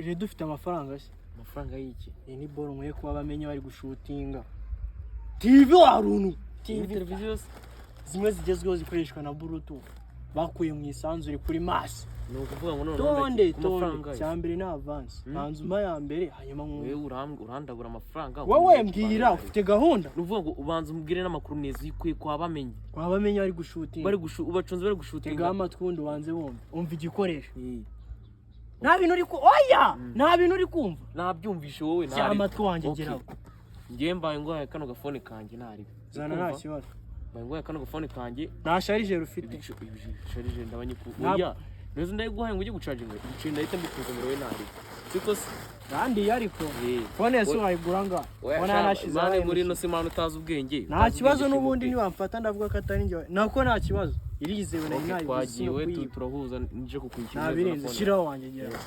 uje dufite amafaranga se. Amafaranga y'iki? Iyi ni boro nkwiye kuba bamenya bari gushutinga. TV warunu. TV televiziyo zimwe zigezweho zikoreshwa na Bluetooth. Bakuye mu isanzure kuri masi. No kuvuga ngo none tonde cyambere na avance. Ntanzuma ya mbere hanyuma wewe urandagura amafaranga. Wowe mbwira ufite gahunda. Nuvuga ngo ubanza umubwire n'amakuru neza yikuye kwa bamenya. Kwa bamenya bari gushutinga. Ubacunze bari gushutinga. Tega amatwundo wanze wumva. Umva igikoresho. Nta bintu uri oya nta bintu uri kumva. Nabyumvishe wowe nta. Amatwi wanjye geraho. Ngiye mbaye ngo kano gafone kanjye ntari. Zana nta kibazo. Mbaye ngo kano gafone kanjye nta charger ufite. Charger ndabanyikuya. Neza ndayiguhaye ngo ujye gucharginga. Icinda ahita mbikuza muri we ntari. Siko se kandi yariko fone se wayigura nga bona nashize mane muri no simana utazi ubwenge. Nta kibazo n'ubundi ni wamfata ndavuga ko atari njye. Nako nta kibazo. Irizewe na inayi. Twagiwe turahuza nje kukwikira. Nabirenze shiraho wanjye gera.